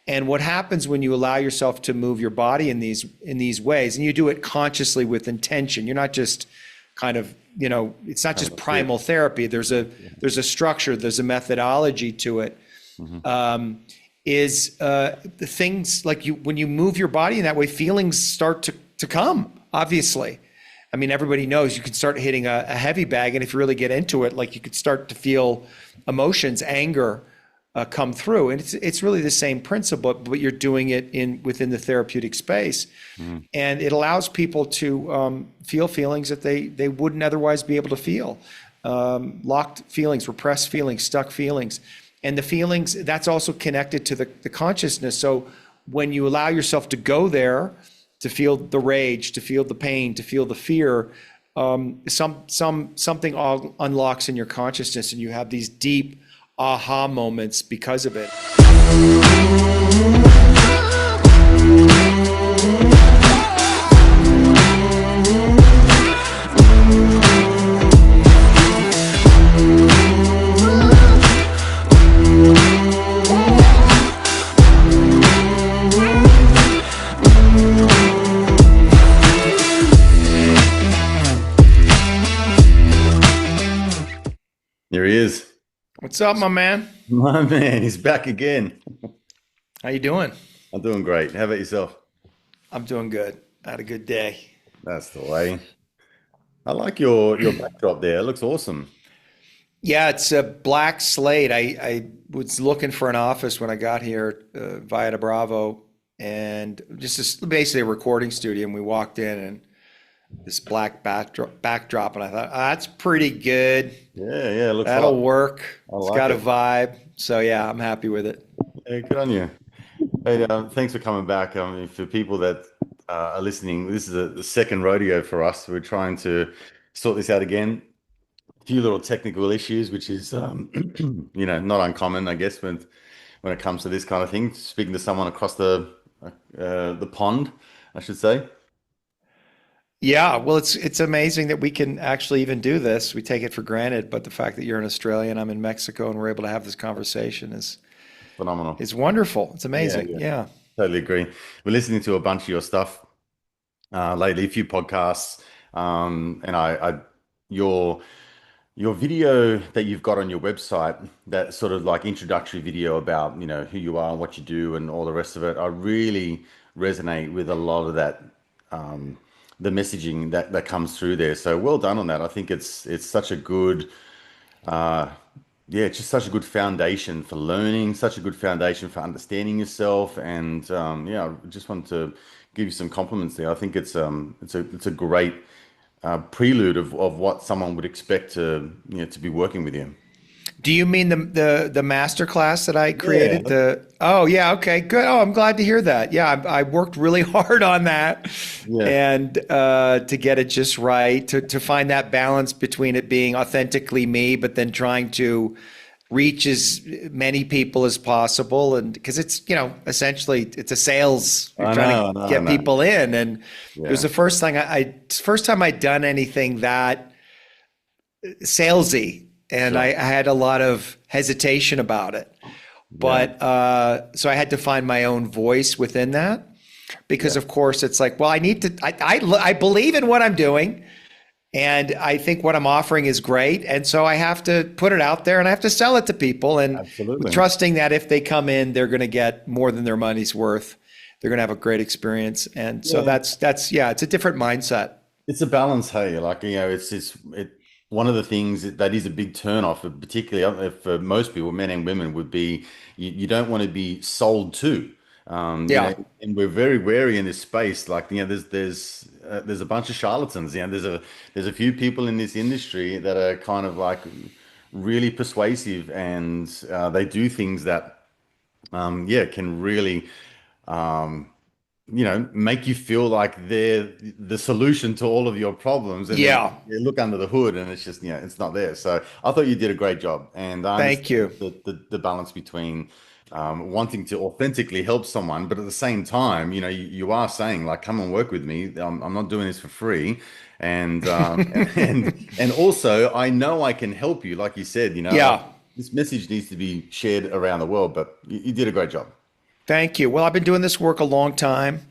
And what happens when you allow yourself to move your body in these ways, and you do it consciously with intention, you're not just kind of, it's not just primal therapy. There's a structure, there's a methodology to it. Is the things like when you move your body in that way, feelings start to come, obviously. I mean, everybody knows you can start hitting a heavy bag, and if you really get into it, like you could start to feel emotions, anger come through. And it's really the same principle, but you're doing it within the therapeutic space. And it allows people to feel feelings that they wouldn't otherwise be able to feel. Locked feelings, repressed feelings, stuck feelings. And the feelings, that's also connected to the consciousness. So when you allow yourself to go there, to feel the rage, to feel the pain, to feel the fear, something all unlocks in your consciousness, and you have these deep aha moments because of it. Here he is. What's up, my man? My man, he's back again. How you doing? I'm doing great. How about yourself? I'm doing good. I had a good day. That's the way. I like your backdrop there. It looks awesome. Yeah, it's a black slate. I was looking for an office when I got here, Valle de Bravo, and basically a recording studio. And we walked in, and this black backdrop, and I thought, that's pretty good. Yeah, looks That'll hot. work. I It's like got a it. vibe. So yeah, I'm happy with it. Yeah, good on you. Hey, thanks for coming back. For people that are listening, this is the second rodeo for us. We're trying to sort this out again. A few little technical issues, which is not uncommon, I guess, when it comes to this kind of thing. Speaking to someone across the pond, I should say. Yeah, well, it's amazing that we can actually even do this. We take it for granted, but the fact that you're in Australia and I'm in Mexico and we're able to have this conversation Phenomenal. is wonderful. It's Yeah, amazing. yeah, Yeah. totally agree. We're listening to a bunch of your stuff lately, a few podcasts, and your your video that you've got on your website, that sort of like introductory video about who you are and what you do and all the rest of it. I really resonate with a lot of that, the messaging that comes through there. So well done on that. I think it's such a good uh, yeah, it's just such a good foundation for learning, such a good foundation for understanding yourself, and yeah, I just want to give you some compliments there. I think it's a great prelude of what someone would expect to be working with you. Do you mean the master class that I Yeah, created? Oh yeah, okay, good. Oh, I'm glad to hear that. Yeah, I worked really hard on that, yeah, and to get it just right, to find that balance between it being authentically me, but then trying to reach as many people as possible, and because it's essentially it's a sales. You're I trying know, I to know, I get know. people in, and it was Yeah, the first time I'd done anything that salesy, and I sure. had a lot of hesitation about it. Yeah, But so I had to find my own voice within that, because yeah, of course it's like, well, I need to. I believe in what I'm doing, and I think what I'm offering is great, and so I have to put it out there, and I have to sell it to people, and absolutely. trusting that if they come in, they're going to get more than their money's worth. They're going to have a great experience, and so Yeah. that's yeah, it's a different mindset. It's a balance, hey. Like, it's one of the things that is a big turn off, particularly for most people, men and women, would be you don't want to be sold to. Yeah, And we're very wary in this space. Like, there's a bunch of charlatans. There's a few people in this industry that are kind of like really persuasive, and they do things that can really um, make you feel like they're the solution to all of your problems, and then yeah. you look under the hood, and it's just, it's not there. So I thought you did a great job, and I Thank understand you. the balance between wanting to authentically help someone, but at the same time, you are saying like, come and work with me. I'm not doing this for free. And and also, I know I can help you, like you said. Yeah. This message needs to be shared around the world, but you did a great job. Thank you. Well, I've been doing this work a long time.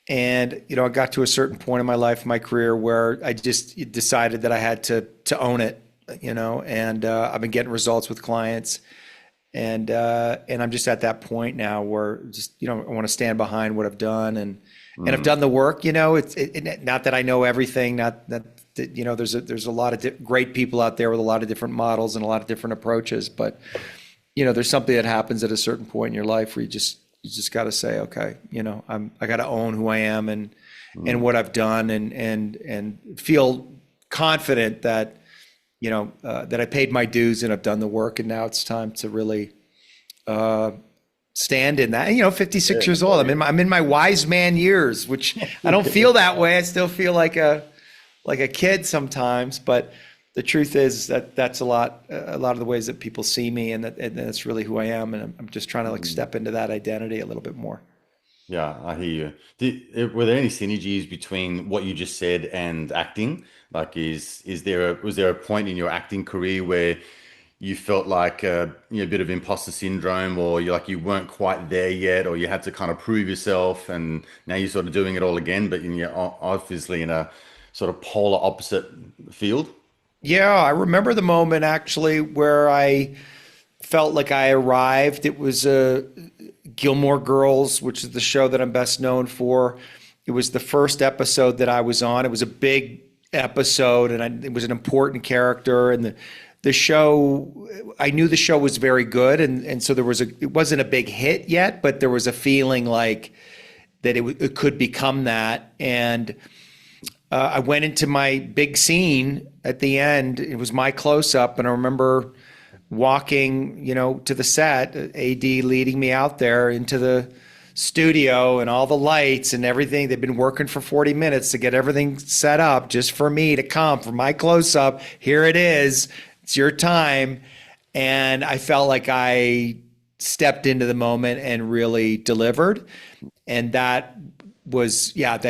And, I got to a certain point in my life, my career, where I just decided that I had to own it, and I've been getting results with clients. And I'm just at that point now where just, I want to stand behind what I've done and I've done the work, not that I know everything, not that, there's a lot of great people out there with a lot of different models and a lot of different approaches, but, there's something that happens at a certain point in your life where you just got to say, okay, I got to own who I am and what I've done and feel confident that, that I paid my dues and I've done the work, and now it's time to really stand in that. And, 56 years old. I'm in my wise man years, which I don't feel that way. I still feel like a kid sometimes, but the truth is that that's a lot of the ways that people see me, and that's really who I am. And I'm just trying to step into that identity a little bit more. Yeah, I hear you. Were there any synergies between what you just said and acting? Like, was there a point in your acting career where you felt like a bit of imposter syndrome, or you weren't quite there yet, or you had to kind of prove yourself, and now you're sort of doing it all again, but you're obviously in a sort of polar opposite field? Yeah, I remember the moment actually where I felt like I arrived. It was Gilmore Girls, which is the show that I'm best known for. It was the first episode that I was on. It was a big episode, and it was an important character. And the show, I knew the show was very good, and so it wasn't a big hit yet, but there was a feeling like that it could become that. And I went into my big scene at the end. It was my close-up, and I remember walking, to the set, AD leading me out there into the studio and all the lights and everything. They've been working for 40 minutes to get everything set up just for me to come for my close-up. Here it is. It's your time. And I felt like I stepped into the moment and really delivered. And that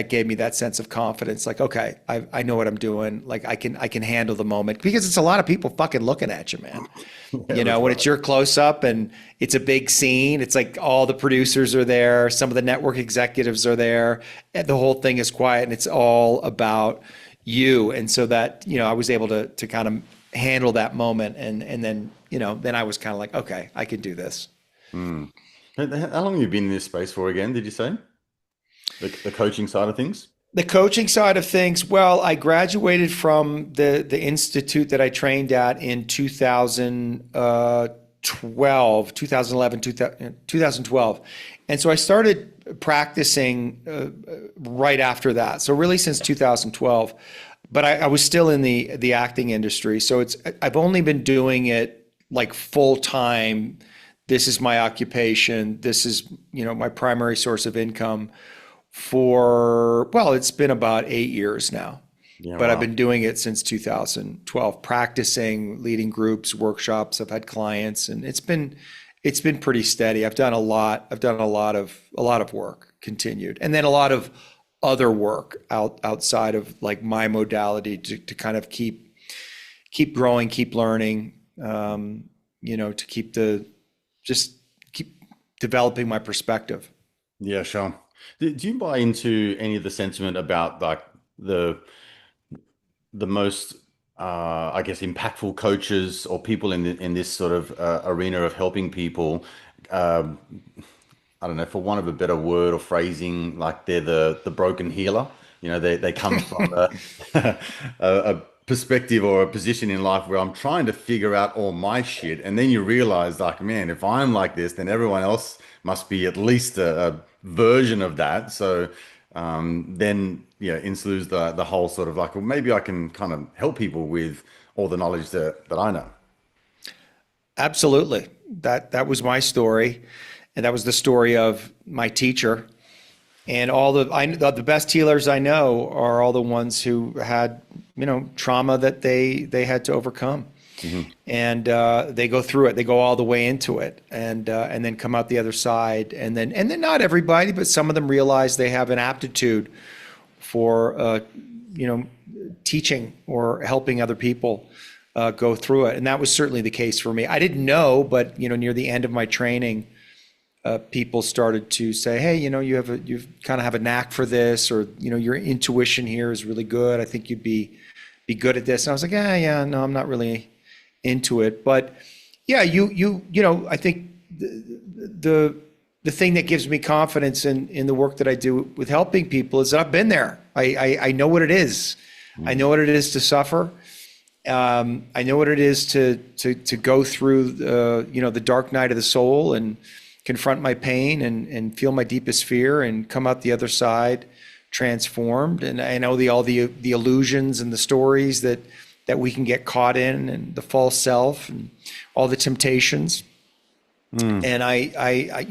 gave me that sense of confidence. Like, okay, I know what I'm doing. Like I can handle the moment, because it's a lot of people fucking looking at you, man. When it's your close up and it's a big scene, it's like all the producers are there. Some of the network executives are there. And the whole thing is quiet and it's all about you. And so that, I was able to kind of handle that moment. And then, then I was kind of like, okay, I can do this. Mm. How long have you been in this space for again, did you say? The coaching side of things? The coaching side of things, well, I graduated from the institute that I trained at in 2012. And so I started practicing right after that. So really since 2012, but I was still in the acting industry. So I've only been doing it like full time. This is my occupation. This is, my primary source of income it's been about 8 years now. Yeah, but wow. I've been doing it since 2012, practicing, leading groups, workshops. I've had clients, and it's been pretty steady. I've done a lot of work, continued, and then a lot of other work outside of like my modality to kind of keep growing, keep learning, to keep developing my perspective. Yeah, sure. Do you buy into any of the sentiment about like the most, I guess, impactful coaches or people in this sort of arena of helping people? I don't know, for want of a better word or phrasing, like they're the broken healer. They come from a perspective or a position in life where I'm trying to figure out all my shit, and then you realize, like, man, if I'm like this, then everyone else must be at least a version of that. So then ensues the whole sort of like, well, maybe I can kind of help people with all the knowledge that I know. Absolutely. That was my story, and that was the story of my teacher. And the best healers I know are all the ones who had, trauma that they had to overcome. Mm-hmm. And they go through it. They go all the way into it, and then come out the other side. And then not everybody, but some of them realize they have an aptitude for teaching or helping other people go through it. And that was certainly the case for me. I didn't know, but near the end of my training, people started to say, hey, you kind of have a knack for this, or, your intuition here is really good. I think you'd be good at this. And I was like, yeah, no, I'm not really into it. But yeah, I think the thing that gives me confidence in the work that I do with helping people is that I've been there. I know what it is. I know what it is to suffer. I know what it is to go through the dark night of the soul and confront my pain and feel my deepest fear and come out the other side transformed. And I know all the illusions and the stories that we can get caught in, and the false self and all the temptations. And I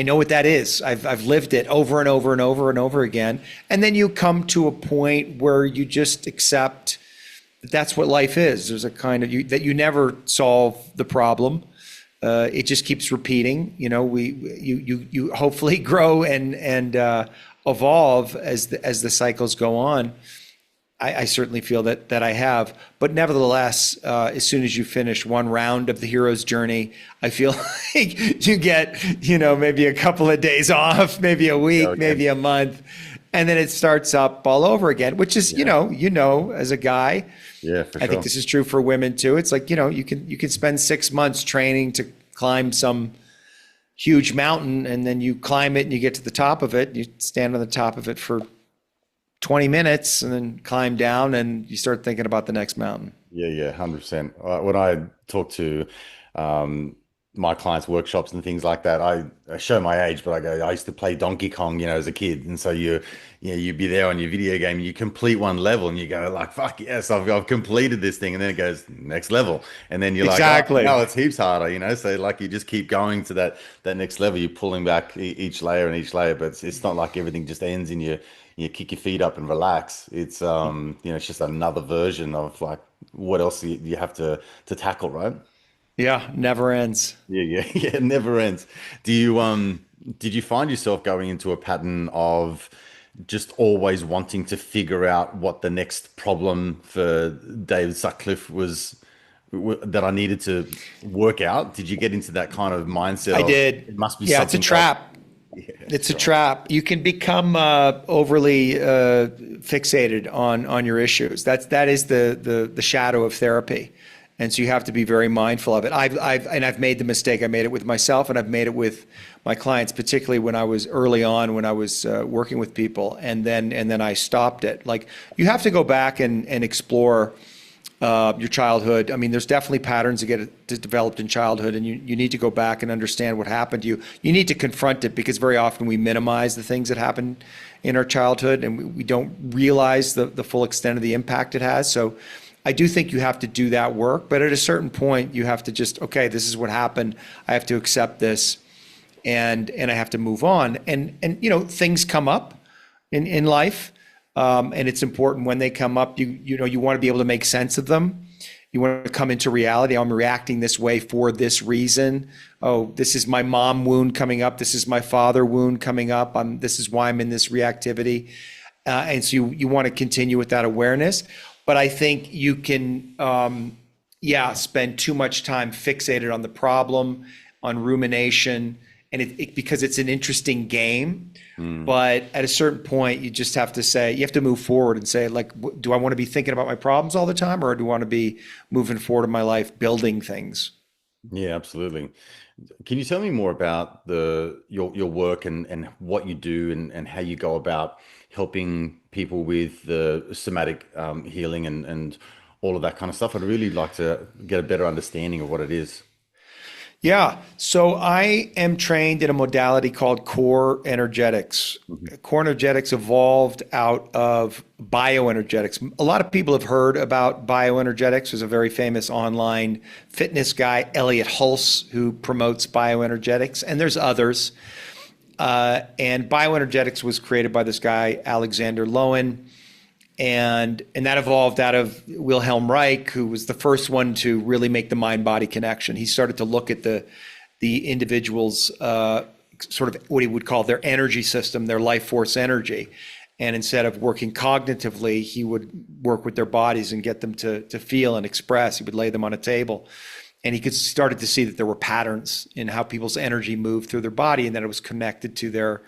know what that is. I've lived it over and over and over and over again. And then you come to a point where you just accept that that's what life is. There's a kind of that you never solve the problem. It just keeps repeating. You hopefully grow and evolve as the cycles go on. I certainly feel that I have, but nevertheless, as soon as you finish one round of the hero's journey, I feel like you get, maybe a couple of days off, maybe a week, maybe a month, and then it starts up all over again, which is, as a guy, yeah, for sure. I think this is true for women too. It's like, you can spend 6 months training to climb some huge mountain, and then you climb it and you get to the top of it. You stand on the top of it for 20 minutes and then climb down, and you start thinking about the next mountain. Yeah, 100%. When I talk to my clients' workshops and things like that, I show my age, but I go, I used to play Donkey Kong, as a kid. And so you'd be there on your video game, and you complete one level and you go like, fuck yes, I've completed this thing. And then it goes next level. And then you're exactly. like, oh, no, it's heaps harder, So like you just keep going to that next level. You're pulling back each layer and each layer, but it's not like everything just ends in you kick your feet up and relax. It's it's just another version of like what else you have to tackle, right? Yeah, never ends. Yeah, it never ends. Do you did you find yourself going into a pattern of just always wanting to figure out what the next problem for David Sutcliffe was that I needed to work out? Did you get into that kind of mindset? I did. It must be Yeah, it's a something trap. Yeah, It's a trap. You can become overly fixated on your issues. That is the shadow of therapy, and so you have to be very mindful of it. I've made the mistake. I made it with myself, and I've made it with my clients, particularly when I was early on, when I was working with people, and then I stopped it. Like, you have to go back and explore your childhood. I mean, there's definitely patterns that get developed in childhood, and you need to go back and understand what happened to you. You need to confront it, because very often we minimize the things that happened in our childhood, and we don't realize the full extent of the impact it has. So I do think you have to do that work, but at a certain point you have to just, okay, this is what happened. I have to accept this, and I have to move on. And things come up in life. And it's important when they come up, you want to be able to make sense of them. You want to come into reality. I'm reacting this way for this reason. Oh, this is my mom wound coming up. This is my father wound coming up. This is why I'm in this reactivity. And so you want to continue with that awareness. But I think you can, spend too much time fixated on the problem, on rumination, and because it's an interesting game. But at a certain point, you just have to say, you have to move forward and say, like, do I want to be thinking about my problems all the time, or do I want to be moving forward in my life, building things? Yeah, absolutely. Can you tell me more about your work and what you do and how you go about helping people with the somatic healing and all of that kind of stuff? I'd really like to get a better understanding of what it is. Yeah. So I am trained in a modality called core energetics. Core energetics evolved out of bioenergetics. A lot of people have heard about bioenergetics. There's a very famous online fitness guy, Elliot Hulse, who promotes bioenergetics, and there's others. And bioenergetics was created by this guy, Alexander Lowen. And that evolved out of Wilhelm Reich, who was the first one to really make the mind-body connection. He started to look at the individual's sort of what he would call their energy system, their life force energy. And instead of working cognitively, he would work with their bodies and get them to feel and express. He would lay them on a table. And he started to see that there were patterns in how people's energy moved through their body, and that it was connected to their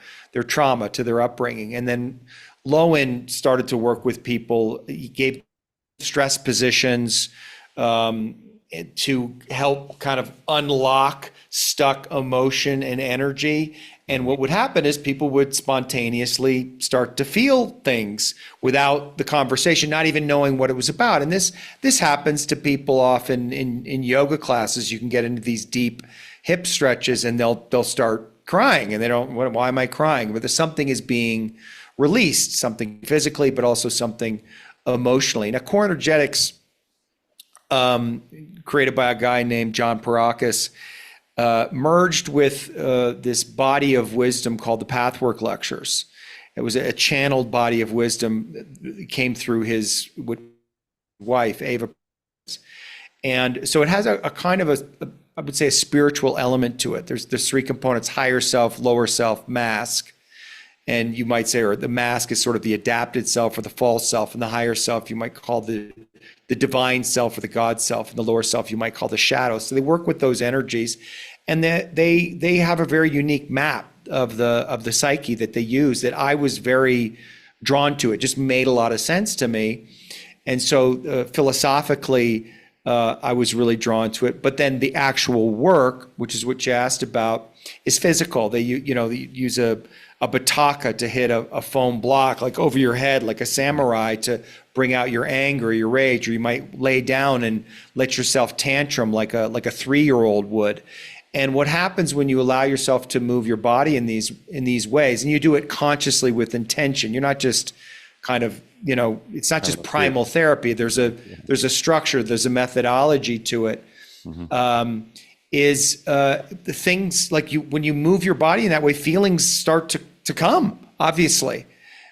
trauma, to their upbringing. And then Lowen started to work with people. He gave stress positions to help kind of unlock stuck emotion and energy. And what would happen is people would spontaneously start to feel things without the conversation, not even knowing what it was about. And this happens to people often in yoga classes. You can get into these deep hip stretches and they'll start crying, and they don't, why am I crying? But something is being released, something physically, but also something emotionally. Now, core energetics, created by a guy named John Parakis, merged with this body of wisdom called the Pathwork Lectures. It was a channeled body of wisdom that came through his wife, Ava. And so it has a kind of I would say, a spiritual element to it. There's three components: higher self, lower self, mask. And you might say, or the mask is sort of the adapted self or the false self, and the higher self you might call the divine self or the God self, and the lower self you might call the shadow. So they work with those energies, and they have a very unique map of the psyche that they use that I was very drawn to. It just made a lot of sense to me. And so philosophically, I was really drawn to it. But then the actual work, which is what you asked about, is physical. They use a bataka to hit a foam block like over your head, like a samurai, to bring out your anger, your rage, or you might lay down and let yourself tantrum like a 3-year-old would. And what happens when you allow yourself to move your body in these ways, and you do it consciously with intention, you're not just kind of, it's not just primal therapy. There's a structure, there's a methodology to it. Mm-hmm. The things like when you move your body in that way, feelings start to come, obviously.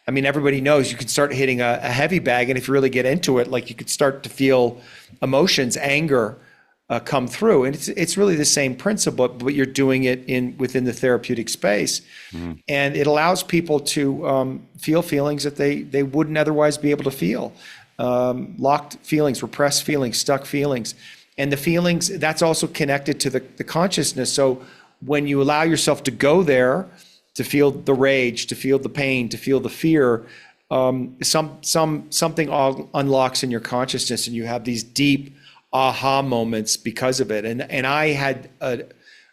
I mean, everybody knows you can start hitting a heavy bag, and if you really get into it, like you could start to feel emotions, anger, come through. And it's really the same principle, but you're doing it within the therapeutic space. Mm-hmm. And it allows people to feel feelings that they wouldn't otherwise be able to feel. Locked feelings, repressed feelings, stuck feelings. And the feelings, that's also connected to the consciousness. So when you allow yourself to go there, to feel the rage, to feel the pain, to feel the fear, something unlocks in your consciousness, and you have these deep aha moments because of it. And I had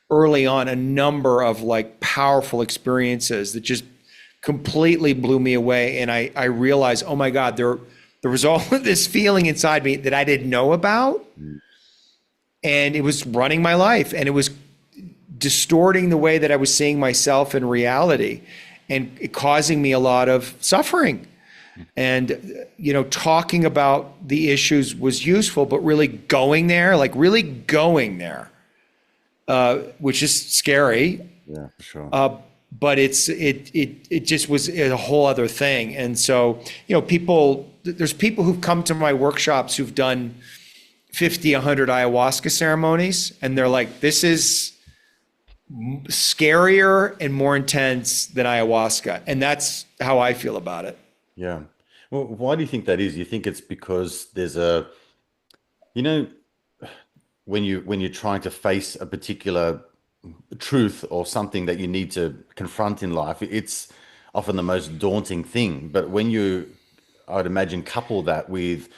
early on a number of like powerful experiences that just completely blew me away. And I realized, oh my God, there was all of this feeling inside me that I didn't know about. And it was running my life, and it was distorting the way that I was seeing myself in reality, and it causing me a lot of suffering. And, talking about the issues was useful, but really going there, which is scary. Yeah, for sure. But it just was a whole other thing. And so, there's people who've come to my workshops who've done 50, 100 ayahuasca ceremonies, and they're like, this is scarier and more intense than ayahuasca. And that's how I feel about it. Yeah. Well, why do you think that is? You think it's because there's when you're trying to face a particular truth or something that you need to confront in life, it's often the most daunting thing. But when I would imagine, couple that with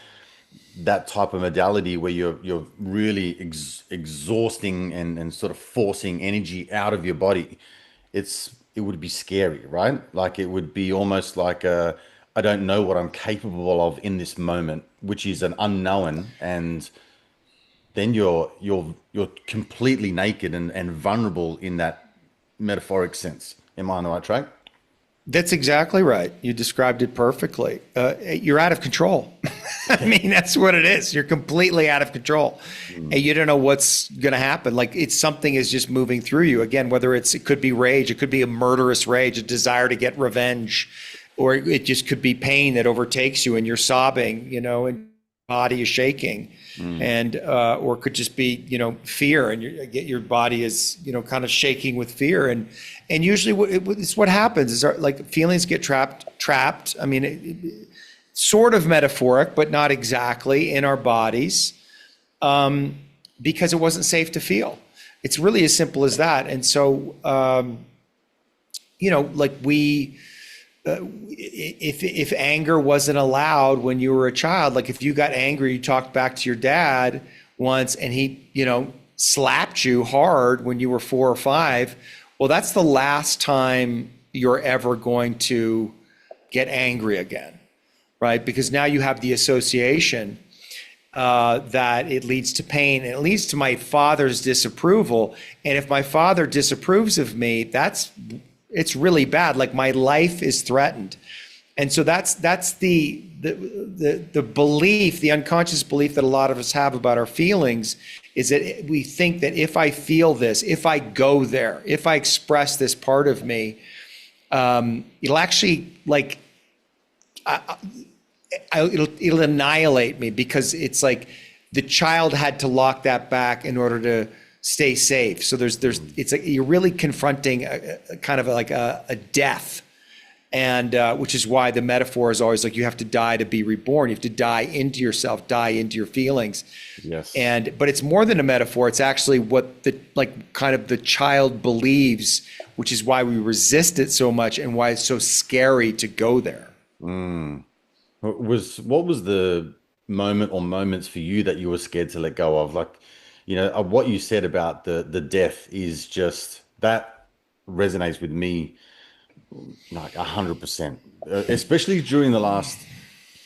that type of modality where you're really exhausting and sort of forcing energy out of your body, it would be scary, right? Like it would be almost like I don't know what I'm capable of in this moment, which is an unknown, and then you're completely naked and vulnerable in that metaphoric sense. Am I on the right track? That's exactly right. You described it perfectly. You're out of control. I mean, that's what it is. You're completely out of control. And you don't know what's going to happen. Like something is just moving through you. Again, whether it could be rage, it could be a murderous rage, a desire to get revenge, or it just could be pain that overtakes you and you're sobbing, and your body is shaking. And or it could just be fear, and your body is kind of shaking with fear, and usually it's what happens is like feelings get trapped. I mean, sort of metaphoric, but not exactly, in our bodies. because it wasn't safe to feel. It's really as simple as that. And so, like if anger wasn't allowed when you were a child, like if you got angry, you talked back to your dad once and he, slapped you hard when you were 4 or 5, well, that's the last time you're ever going to get angry again, right? Because now you have the association that it leads to pain, and it leads to my father's disapproval. And if my father disapproves of me, it's really bad. Like my life is threatened. And so that's the belief, the unconscious belief that a lot of us have about our feelings, is that we think that if I feel this, if I go there, if I express this part of me, it'll actually it'll annihilate me, because it's like the child had to lock that back in order to stay safe. So it's like you're really confronting a kind of like a death. And which is why the metaphor is always like you have to die to be reborn. You have to die into yourself, die into your feelings. Yes. But it's more than a metaphor. It's actually what the child believes, which is why we resist it so much and why it's so scary to go there. What was the moment or moments for you that you were scared to let go of? Like, what you said about the death is just, that resonates with me like 100%, especially during the last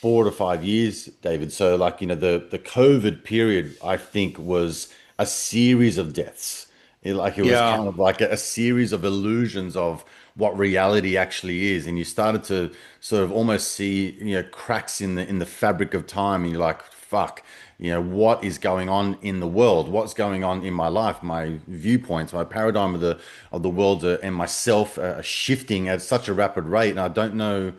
4 to 5 years, David. So like, the COVID period, I think, was a series of deaths. It was kind of like a series of illusions of what reality actually is. And you started to sort of almost see, cracks in the fabric of time. And you're like, fuck, what is going on in the world? What's going on in my life? My viewpoints, my paradigm of the world and myself are shifting at such a rapid rate. And I don't know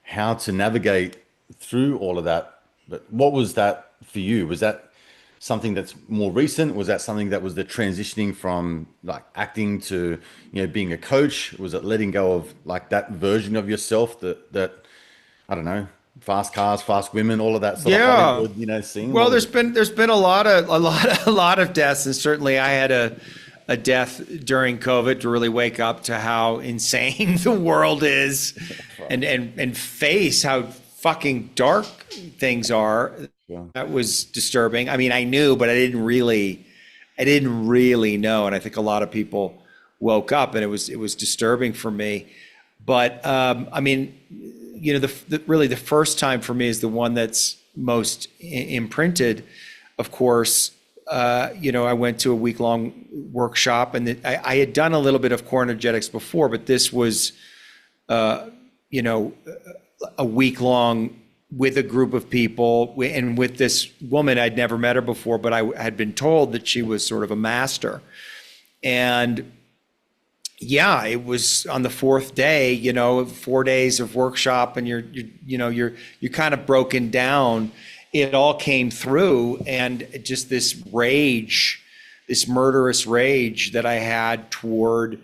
how to navigate through all of that. But what was that for you? Was that something that's more recent? Was that something that was the transitioning from like acting to, being a coach? Was it letting go of like that version of yourself that I don't know, fast cars, fast women, all of that sort of Hollywood, scene? Well, there's been a lot of deaths, and certainly I had a death during COVID to really wake up to how insane the world is, and face how fucking dark things are. Yeah. That was disturbing. I mean, I knew, but I didn't really know, and I think a lot of people woke up, and it was disturbing for me. But I mean, really the first time for me is the one that's most imprinted. Of course, I went to a week-long workshop, and I had done a little bit of core energetics before, but this was, a week-long with a group of people, and with this woman. I'd never met her before, but I had been told that she was sort of a master. And yeah, it was on the 4th day, 4 days of workshop, and you're kind of broken down. It all came through, and just this rage, this murderous rage that I had toward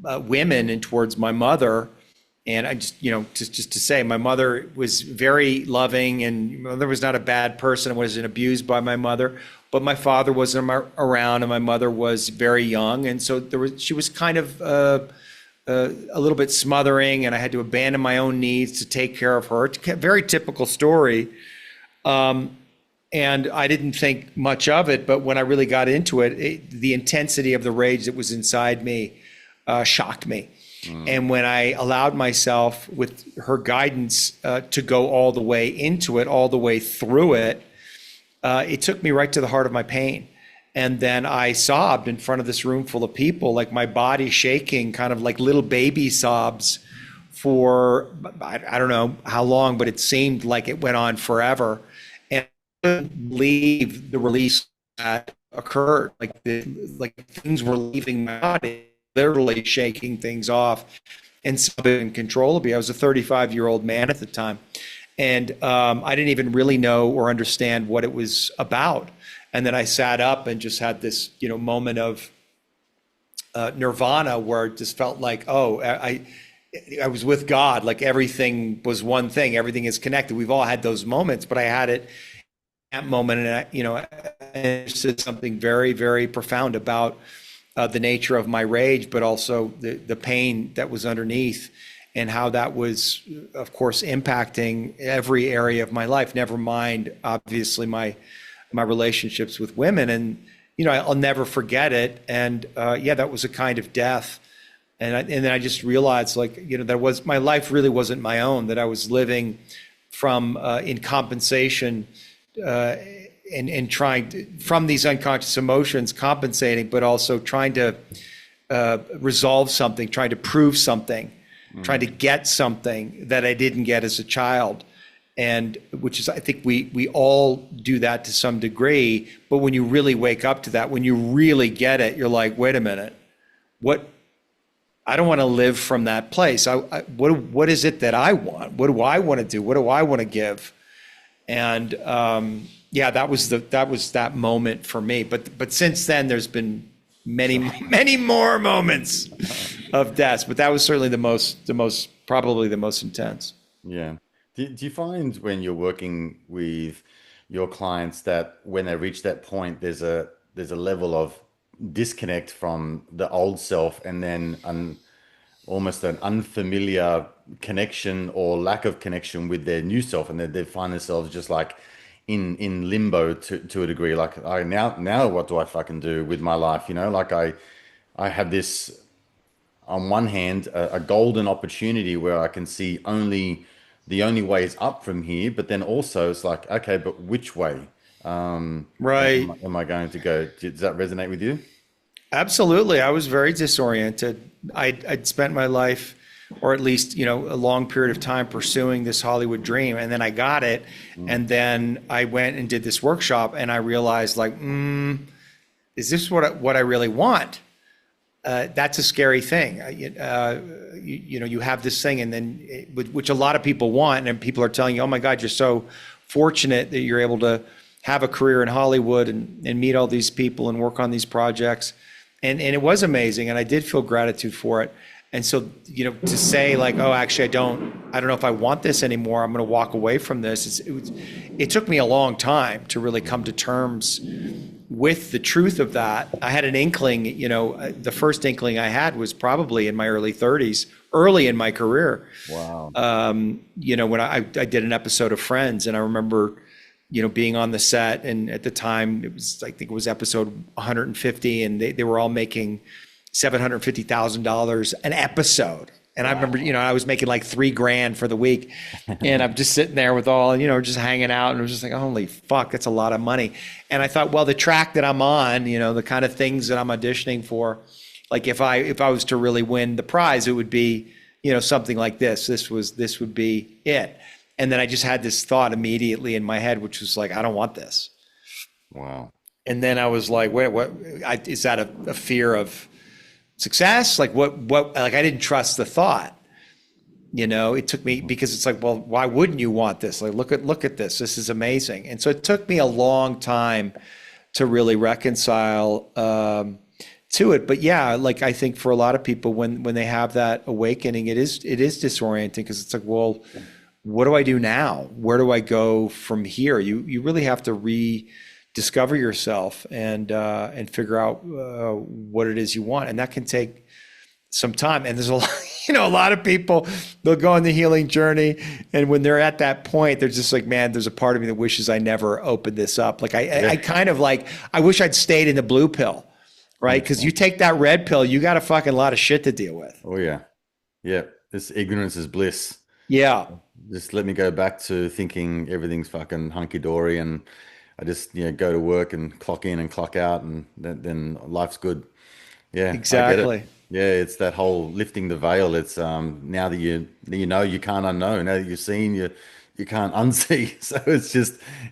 women and towards my mother. And I just, just to say, my mother was very loving, and my mother was not a bad person. I wasn't abused by my mother, but my father wasn't around, and my mother was very young. And so she was kind of a little bit smothering, and I had to abandon my own needs to take care of her. Very typical story. And I didn't think much of it, but when I really got into it, the intensity of the rage that was inside me shocked me. And when I allowed myself, with her guidance, to go all the way into it, all the way through it, it took me right to the heart of my pain. And then I sobbed in front of this room full of people, like my body shaking, kind of like little baby sobs, for, I don't know how long, but it seemed like it went on forever. And I couldn't believe the release that occurred. Like things were leaving my body, literally shaking things off, and uncontrollably. I was a 35-year-old man at the time, and I didn't even really know or understand what it was about. And then I sat up and just had this, moment of nirvana, where it just felt like, oh, I was with God. Like everything was one thing. Everything is connected. We've all had those moments, but I had it that moment, and and it said something very, very profound about the nature of my rage, but also the pain that was underneath, and how that was, of course, impacting every area of my life. Never mind, obviously, my relationships with women, and I'll never forget it. And yeah, that was a kind of death. And then I just realized, like, that was my life really wasn't my own. That I was living from in compensation. And trying to, from these unconscious emotions, compensating, but also trying to resolve something, trying to prove something, trying to get something that I didn't get as a child. And which is, I think we all do that to some degree. But when you really wake up to that, when you really get it, you're like, wait a minute, what? I don't want to live from that place. What is it that I want? What do I want to do? What do I want to give? And yeah, that was that moment for me. But since then, there's been many more moments of death. But that was certainly probably the most intense. Yeah. Do you find when you're working with your clients that when they reach that point, there's a level of disconnect from the old self, and then almost an unfamiliar connection or lack of connection with their new self, and they find themselves just like in limbo to a degree. Like, I now what do I fucking do with my life? Like I have this, on one hand, a golden opportunity where I can see the only way is up from here, but then also it's like, okay, but which way Right. am I going to go? Does that resonate with you? Absolutely. I was very disoriented. I'd spent my life, or at least, a long period of time pursuing this Hollywood dream. And then I got it. And then I went and did this workshop, and I realized, like, is this what I really want? That's a scary thing. You have this thing, and then which a lot of people want, and people are telling you, oh my God, you're so fortunate that you're able to have a career in Hollywood and meet all these people and work on these projects. And it was amazing, and I did feel gratitude for it. And so, to say, like, oh, actually, I don't know if I want this anymore, I'm going to walk away from this. It took me a long time to really come to terms with the truth of that. I had an inkling, the first inkling I had was probably in my early 30s, early in my career. Wow. When I did an episode of Friends, and I remember, being on the set, and at the time I think it was episode 150, and they were all making $750,000 an episode. And I remember, I was making like $3,000 for the week, and I'm just sitting there with all, just hanging out, and I was just like, holy fuck, that's a lot of money. And I thought, well, the track that I'm on, the kind of things that I'm auditioning for, like if I was to really win the prize, it would be, something like this. This would be it. And then I just had this thought immediately in my head, which was like, I don't want this. Wow. And then I was like, wait, what? Is that a fear of success? Like what, like I didn't trust the thought, it took me, because it's like, well, why wouldn't you want this? Like, look at this. This is amazing. And so it took me a long time to really reconcile to it. But yeah, like I think for a lot of people, when they have that awakening, it is disorienting, because it's like, well, what do I do now? Where do I go from here? You really have to rediscover yourself and figure out what it is you want, and that can take some time. And there's a lot, a lot of people, they'll go on the healing journey, and when they're at that point, they're just like, man, there's a part of me that wishes I never opened this up. Like I kind of like, I wish I'd stayed in the blue pill, right? Because you take that red pill, you got a fucking lot of shit to deal with. Oh yeah. Yeah. This ignorance is bliss. Yeah. Just let me go back to thinking everything's fucking hunky dory, and I just go to work and clock in and clock out, and then life's good. Yeah, I get Exactly. it. Yeah, it's that whole lifting the veil. It's now that you know, you can't unknow. Now that you've seen, you can't unsee. So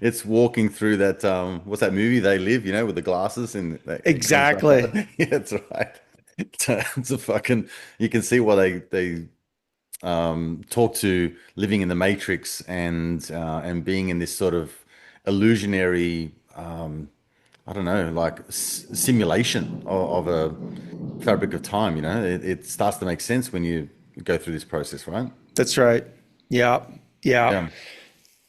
it's walking through that what's that movie They Live, with the glasses, and that it comes back Exactly. up. Yeah, that's right. It's a fucking, you can see why they talk to living in the matrix, and being in this sort of illusionary I don't know, like simulation of a fabric of time. It starts to make sense when you go through this process, right? That's right. Yeah. Yeah. Yeah.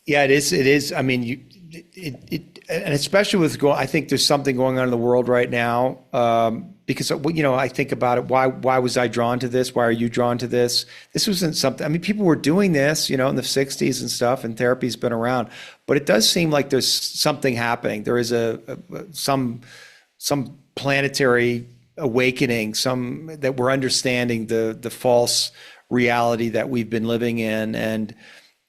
Yeah, it is. It is. I mean, and especially with I think there's something going on in the world right now, because I think about it. Why was I drawn to this? Why are you drawn to this? This wasn't something. I mean, people were doing this, in the '60s and stuff, and therapy's been around. But it does seem like there's something happening. There is some planetary awakening, some that we're understanding the false reality that we've been living in, and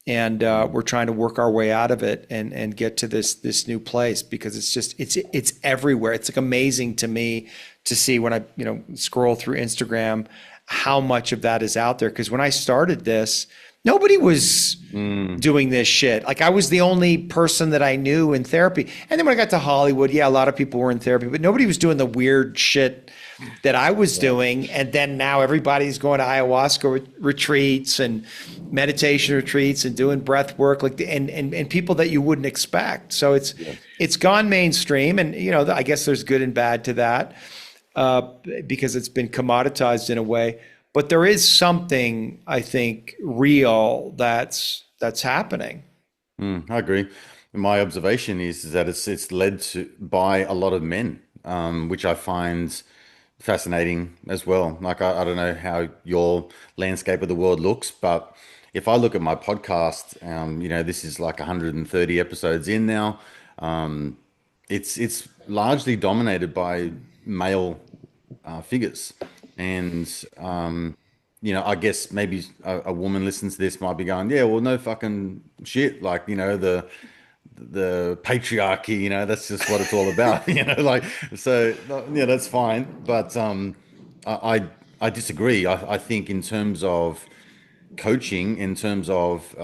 we're trying to work our way out of it and get to this new place, because it's everywhere. It's like amazing to me to see when I scroll through Instagram how much of that is out there. Because when I started this, nobody was doing this shit. Like, I was the only person that I knew in therapy. And then when I got to Hollywood, yeah, a lot of people were in therapy, but nobody was doing the weird shit that I was doing. And then now everybody's going to ayahuasca retreats and meditation retreats and doing breath work, and people that you wouldn't expect. So it's gone mainstream, and I guess there's good and bad to that, because it's been commoditized in a way. But there is something, I think, real that's happening. I agree. My observation is that it's led by a lot of men, which I find fascinating as well. Like, I don't know how your landscape of the world looks, but if I look at my podcast, this is like 130 episodes in now. It's largely dominated by male figures, and I guess maybe a woman listens to this might be going, yeah, well, no fucking shit, like, the patriarchy, that's just what it's all about, so yeah, that's fine. But I disagree. I think in terms of coaching, in terms of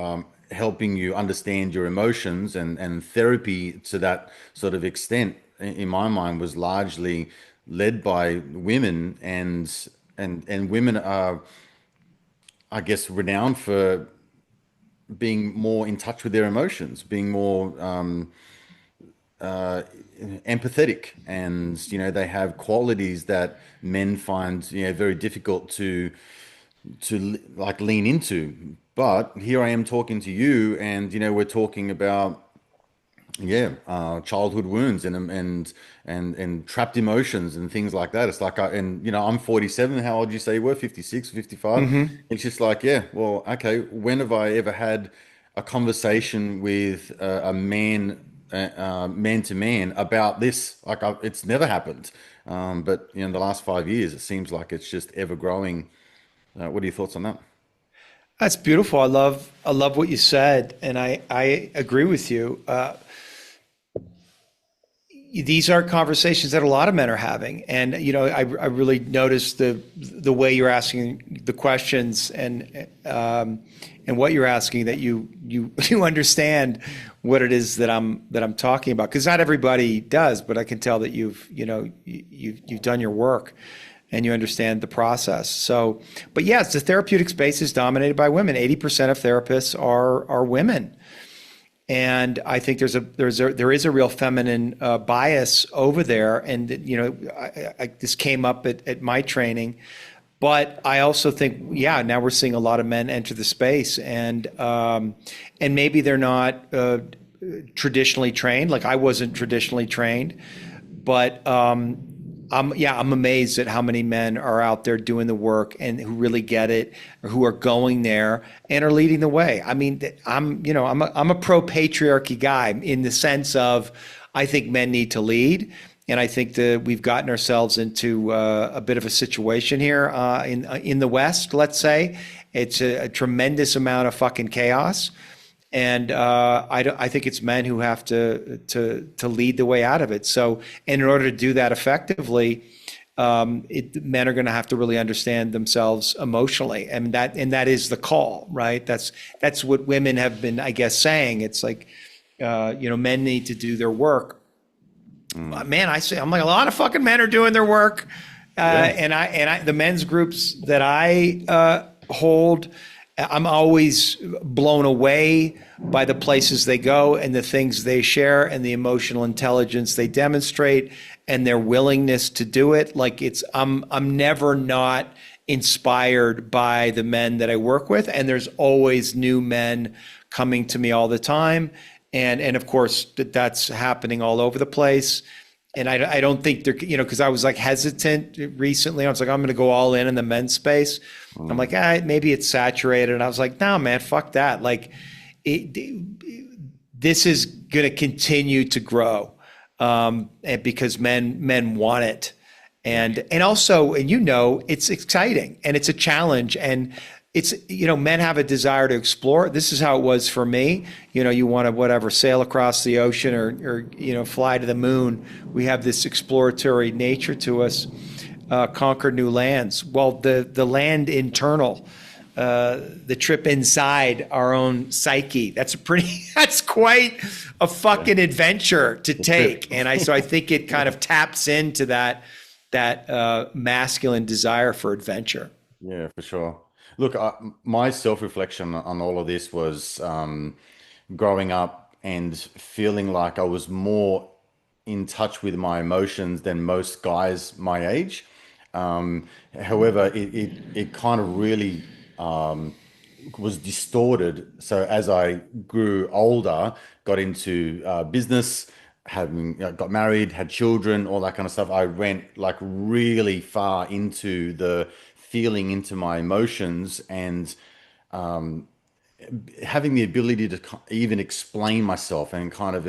helping you understand your emotions, and therapy to that sort of extent, in my mind, was largely led by women, and women are, I guess, renowned for being more in touch with their emotions, being more empathetic, and they have qualities that men find very difficult to like lean into. But here I am talking to you, and we're talking about childhood wounds and trapped emotions and things like that. It's like, I'm 47. How old did you say you were? 56, 55? It's just like, yeah, well, okay, when have I ever had a conversation with a man, man to man, about this? Like, it's never happened. But in the last 5 years, it seems like it's just ever growing. What are your thoughts on that? That's beautiful. I love what you said, and I agree with you. These are conversations that a lot of men are having, and I really noticed the way you're asking the questions, and what you're asking, that you understand what it is that I'm talking about, because not everybody does, but I can tell that you've done your work and you understand the process. So, but yes, the therapeutic space is dominated by women. 80% of therapists are women. And I think there is a real feminine bias over there, and this came up at my training, but I also think now we're seeing a lot of men enter the space, and maybe they're not traditionally trained. Like, I wasn't traditionally trained, but I'm amazed at how many men are out there doing the work, and who really get it, or who are going there and are leading the way. I mean, I'm a pro patriarchy guy, in the sense of, I think men need to lead, and I think that we've gotten ourselves into a bit of a situation here in the West. Let's say it's a tremendous amount of fucking chaos. And I think it's men who have to lead the way out of it. So, in order to do that effectively, men are going to have to really understand themselves emotionally, and that is the call, right? That's what women have been, I guess, saying. It's like, men need to do their work. Man, I'm like, a lot of fucking men are doing their work, and I the men's groups that I hold, I'm always blown away by the places they go, and the things they share, and the emotional intelligence they demonstrate, and their willingness to do it. Like, I'm never not inspired by the men that I work with, and there's always new men coming to me all the time. And of course that's happening all over the place. And I don't think they're, because I was like hesitant recently. I was like, I'm going to go all in the men's space. I'm like, Mm. maybe it's saturated. And I was like, no, man, fuck that. Like, it, this is going to continue to grow, and because men want it, Yeah. and also, and it's exciting and it's a challenge, and it's, men have a desire to explore. This is how it was for me. You want to, whatever, sail across the ocean, or fly to the moon. We have this exploratory nature to us, conquer new lands. Well, the land internal, the trip inside our own psyche. That's quite a Yeah. fucking adventure to The trip. take. And so I think it kind of taps into that masculine desire for adventure. Yeah, for sure. Look, my self-reflection on all of this was growing up and feeling like I was more in touch with my emotions than most guys my age. However, it kind of really was distorted. So as I grew older, got into business, having got married, had children, all that kind of stuff, I went like really far into the feeling into my emotions and having the ability to even explain myself and kind of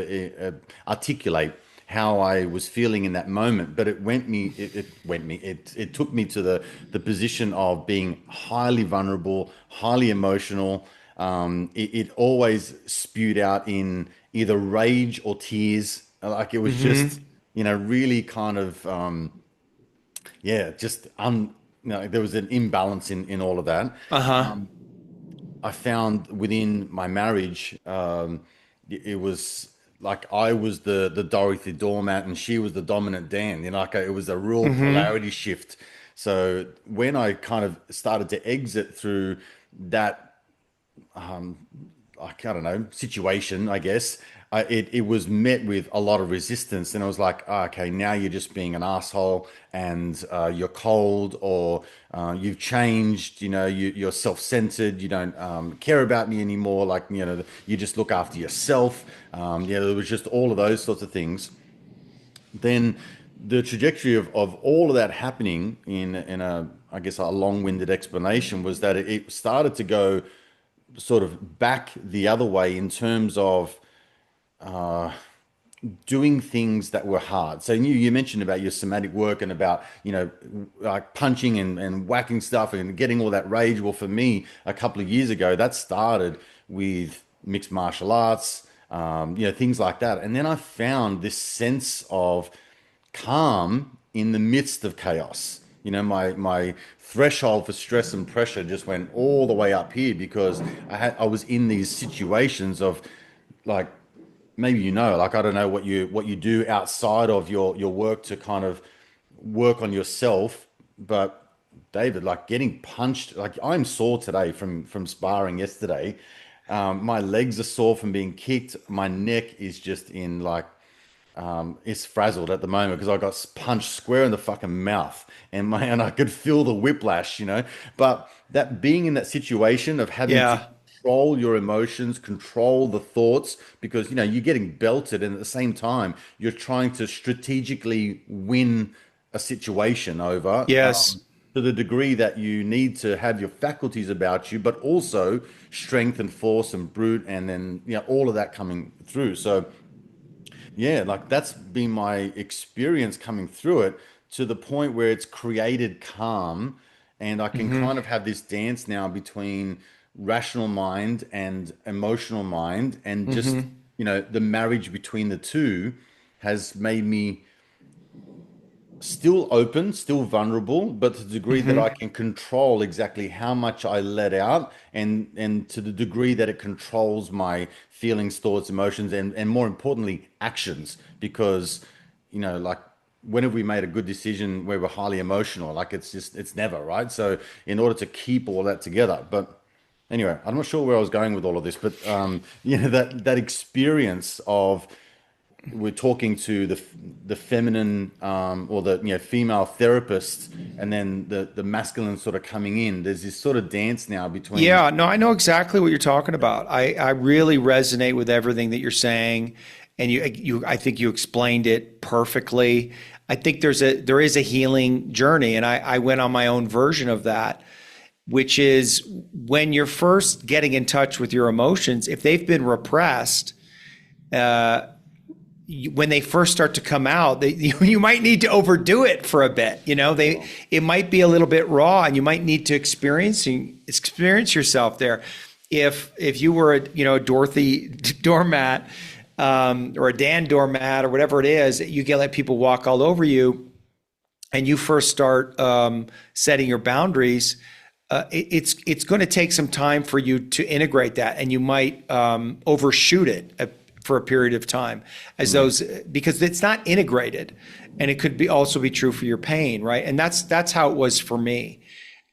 articulate how I was feeling in that moment. But it took me to the position of being highly vulnerable, highly emotional. It always spewed out in either rage or tears. Like it was just, Mm-hmm. really kind of, yeah, just there was an imbalance in all of that. Uh-huh. I found within my marriage, it was like I was the Dorothy doormat and she was the dominant Dan. Like it was a real Mm-hmm. polarity shift. So when I kind of started to exit through that, like, I don't know, situation, I guess, it was met with a lot of resistance. And I was like, "Ah, okay, now you're just being an asshole and you're cold or you've changed, you're self-centered, you don't care about me anymore. Like, you just look after yourself." There was just all of those sorts of things. Then the trajectory of all of that happening in a, I guess, a long-winded explanation was that it started to go sort of back the other way in terms of doing things that were hard. So you mentioned about your somatic work and about, like punching and whacking stuff and getting all that rage. Well, for me, a couple of years ago, that started with mixed martial arts, things like that. And then I found this sense of calm in the midst of chaos. My threshold for stress and pressure just went all the way up here because I was in these situations of like maybe like I don't know what you do outside of your work to kind of work on yourself, but David, like getting punched, like I'm sore today from sparring yesterday. My legs are sore from being kicked. My neck is just in like it's frazzled at the moment because I got punched square in the fucking mouth and I could feel the whiplash. But that being in that situation of having to Yeah. control your emotions, control the thoughts, because you're getting belted, and at the same time you're trying to strategically win a situation over. Yes. To the degree that you need to have your faculties about you, but also strength and force and brute, and then all of that coming through. So yeah, like that's been my experience coming through it to the point where it's created calm, and I can Mm-hmm. kind of have this dance now between rational mind and emotional mind, and just, Mm-hmm. the marriage between the two has made me still open, still vulnerable, but to the degree that I Mm-hmm. can control exactly how much I let out, and to the degree that it controls my feelings, thoughts, emotions, and more importantly, actions. Because, like when have we made a good decision where we're highly emotional? Like it's never, right? So in order to keep all that together, but anyway, I'm not sure where I was going with all of this, but that experience of we're talking to the feminine or the female therapist, and then the masculine sort of coming in. There's this sort of dance now between. Yeah, no, I know exactly what you're talking about. I really resonate with everything that you're saying, and I think you explained it perfectly. I think there is a healing journey, and I went on my own version of that, which is when you're first getting in touch with your emotions, if they've been repressed, when they first start to come out, you might need to overdo it for a bit. It might be a little bit raw, and you might need to experience yourself there. If you were a Dorothy doormat, or a Dan doormat, or whatever it is, you can let people walk all over you, and you first start setting your boundaries. It's going to take some time for you to integrate that, and you might overshoot it for a period of time because it's not integrated, and it could also be true for your pain, right? And that's how it was for me.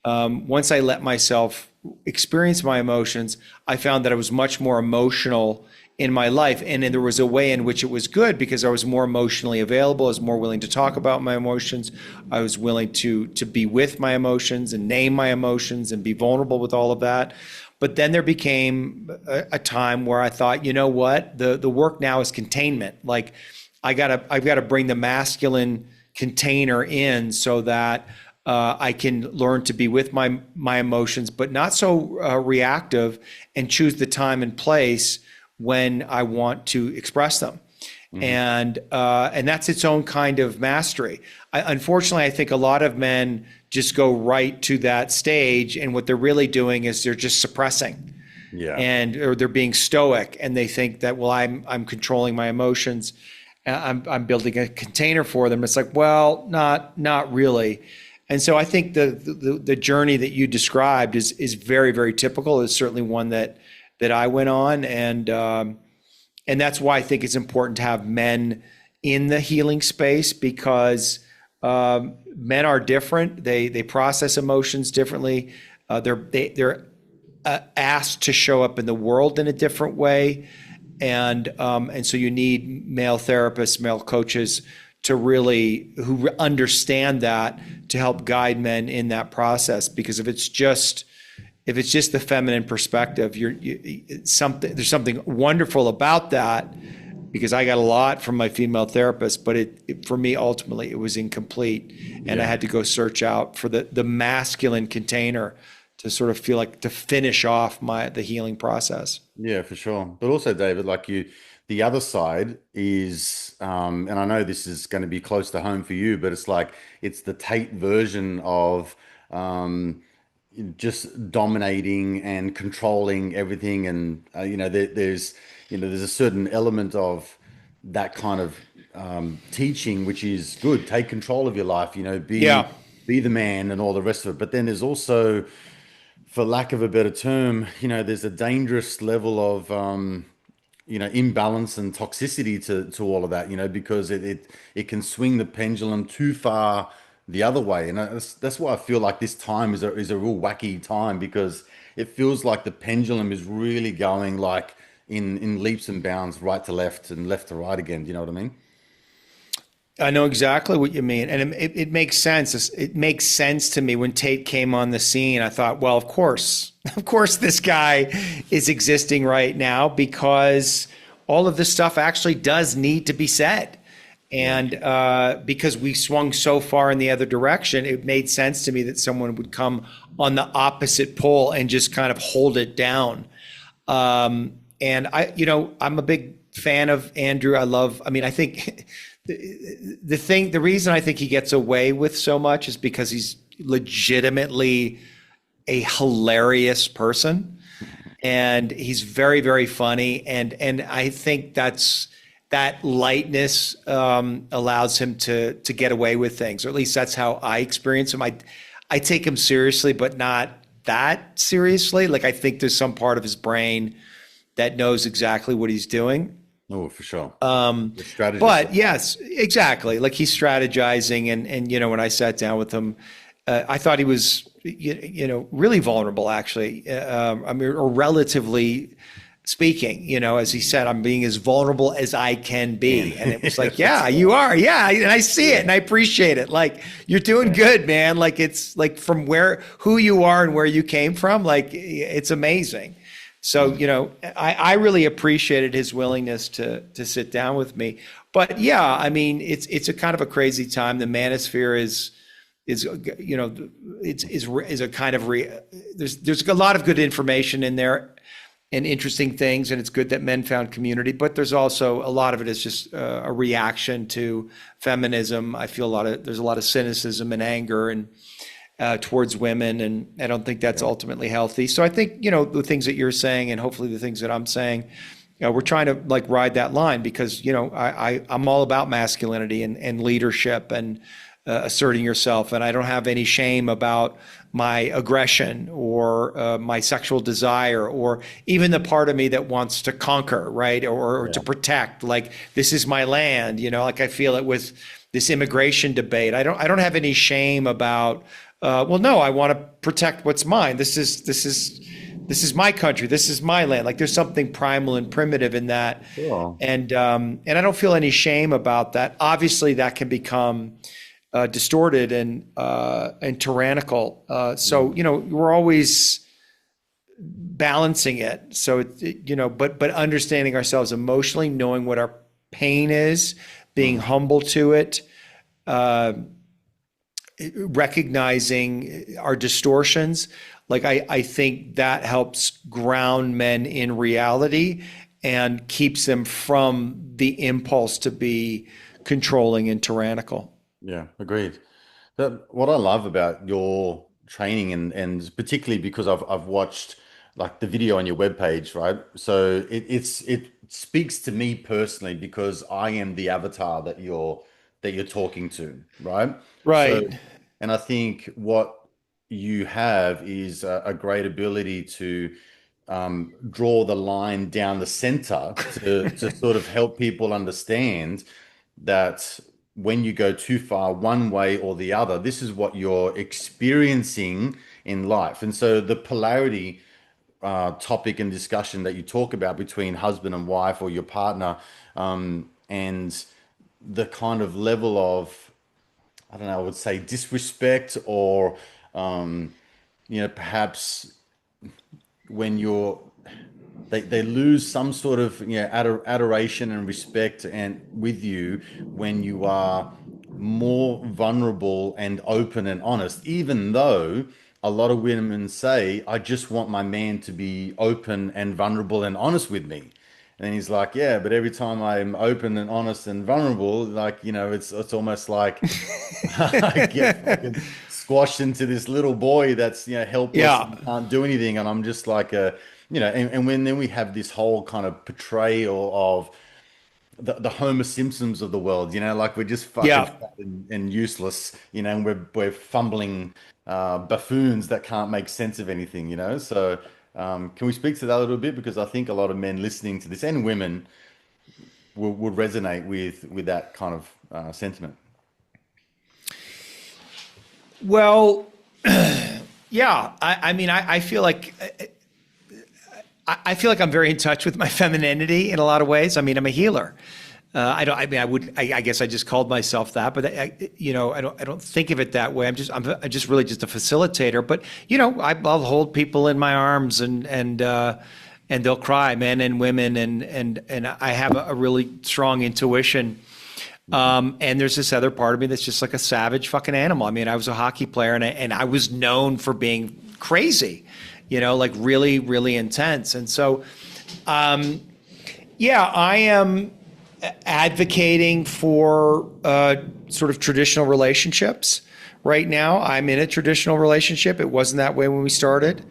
Once I let myself experience my emotions, I found that I was much more emotional in my life, and then there was a way in which it was good because I was more emotionally available. I was more willing to talk about my emotions. I was willing to be with my emotions and name my emotions and be vulnerable with all of that. But then there became a time where I thought, you know what, the work now is containment. Like I've got to bring the masculine container in so that I can learn to be with my emotions, but not so reactive, and choose the time and place when I want to express them. And that's its own kind of mastery. Unfortunately, I think a lot of men just go right to that stage, and what they're really doing is they're just suppressing, or they're being stoic, and they think that, well, I'm controlling my emotions, I'm building a container for them. It's like, well, not really. And so I think the journey that you described is very, very typical. It's certainly one that I went on, and that's why I think it's important to have men in the healing space, because men are different. They process emotions differently. They're asked to show up in the world in a different way, and so you need male therapists, male coaches who understand that, to help guide men in that process. Because if it's just the feminine perspective, there's something wonderful about that, because I got a lot from my female therapist, but for me, ultimately, it was incomplete. And I had to go search out for the masculine container to sort of feel like to finish off the healing process. Yeah, for sure. But also, David, the other side is, and I know this is going to be close to home for you, but it's the Tate version of just dominating and controlling everything. And there's a certain element of that kind of teaching, which is good. Take control of your life, be the man and all the rest of it. But then there's also, for lack of a better term, there's a dangerous level of imbalance and toxicity to all of that, because it can swing the pendulum too far the other way. And that's why I feel like this time is a real wacky time, because it feels like the pendulum is really going like in leaps and bounds, right to left and left to right again. Do you know what I mean? I know exactly what you mean. And it makes sense. It makes sense to me when Tate came on the scene. I thought, well, of course this guy is existing right now, because all of this stuff actually does need to be said. And because we swung so far in the other direction, it made sense to me that someone would come on the opposite pole and just kind of hold it down. And I'm a big fan of Andrew. I think the reason I think he gets away with so much is because he's legitimately a hilarious person, and he's very, very funny. And I think that lightness allows him to get away with things, or at least that's how I experience him. I take him seriously, but not that seriously. Like, I think there's some part of his brain that knows exactly what he's doing. Oh, for sure. But yes, exactly. Like, he's strategizing, and when I sat down with him, I thought he was really vulnerable, actually. Or relatively speaking, as he said, I'm being as vulnerable as I can be. And it was like, yeah, That's you are. Yeah. And I see it and I appreciate it. Like, you're doing good, man. Like, it's like from who you are and where you came from, like, it's amazing. So, I really appreciated his willingness to sit down with me. But yeah, I mean, it's a kind of a crazy time. The manosphere is a kind of there's a lot of good information in there and interesting things, and it's good that men found community, but there's also a lot of it is just a reaction to feminism. I feel there's a lot of cynicism and anger and towards women, and I don't think that's ultimately healthy. So I think the things that you're saying, and hopefully the things that I'm saying, we're trying to like ride that line, because I'm all about masculinity and leadership and asserting yourself, and I don't have any shame about my aggression or my sexual desire, or even the part of me that wants to conquer, right, or to protect. Like, this is my land, like I feel it with this immigration debate. I don't have any shame about. Well, no, I want to protect what's mine. This is my country. This is my land. Like, there's something primal and primitive in that, cool. And I don't feel any shame about that. Obviously, that can become distorted and tyrannical. So we're always balancing it. So but understanding ourselves emotionally, knowing what our pain is, being humble to it, recognizing our distortions. Like, I think that helps ground men in reality and keeps them from the impulse to be controlling and tyrannical. Yeah, agreed. What I love about your training, and particularly because I've watched like the video on your webpage, right? So it speaks to me personally, because I am the avatar that you're talking to, right? So, Right. and I think what you have is a great ability to draw the line down the center to sort of help people understand that when you go too far one way or the other, this is what you're experiencing in life. And so the polarity topic and discussion that you talk about between husband and wife or your partner, and the kind of level of, I don't know, I would say disrespect, or perhaps when they lose some sort of adoration and respect and with you when you are more vulnerable and open and honest, even though a lot of women say, I just want my man to be open and vulnerable and honest with me. And he's like, yeah, but every time I'm open and honest and vulnerable, like, it's almost like I get fucking squashed into this little boy that's, helpless Yeah. and can't do anything. And I'm just like and when then we have this whole kind of portrayal of the Homer Simpsons of the world, like we're just fucking Yeah. fat and useless, and we're fumbling buffoons that can't make sense of anything. So can we speak to that a little bit? Because I think a lot of men listening to this, and women, would resonate with that kind of sentiment. Well, yeah. I mean, I feel like I feel like I'm very in touch with my femininity in a lot of ways. I mean, I'm a healer. I don't. I mean, I guess I just called myself that, but I don't think of it that way. I'm just really just a facilitator. But I'll hold people in my arms and they'll cry, men and women, and I have a really strong intuition. And there's this other part of me that's just like a savage fucking animal. I mean, I was a hockey player, and I was known for being crazy, like really, really intense. And so, yeah, I am advocating for sort of traditional relationships right now. I'm in a traditional relationship. It wasn't that way when we started.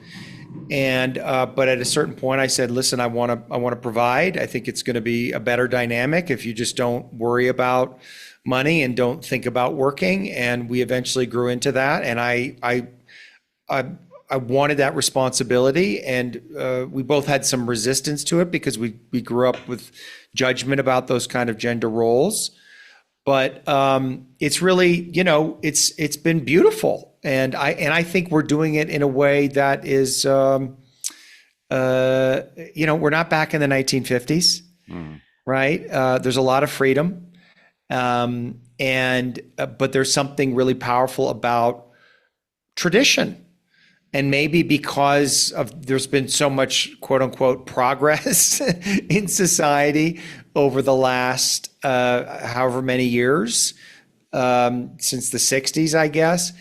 And but at a certain point, I said, "Listen, I want to provide. I think it's going to be a better dynamic if you just don't worry about money and don't think about working." And we eventually grew into that. And I wanted that responsibility, and we both had some resistance to it because we grew up with judgment about those kind of gender roles. But it's really, it's been beautiful, and I think we're doing it in a way that is uh, we're not back in the 1950s, Mm. right? There's a lot of freedom. And but there's something really powerful about tradition. And maybe because of there's been so much quote unquote progress in society over the last however many years, since the 60s, I guess,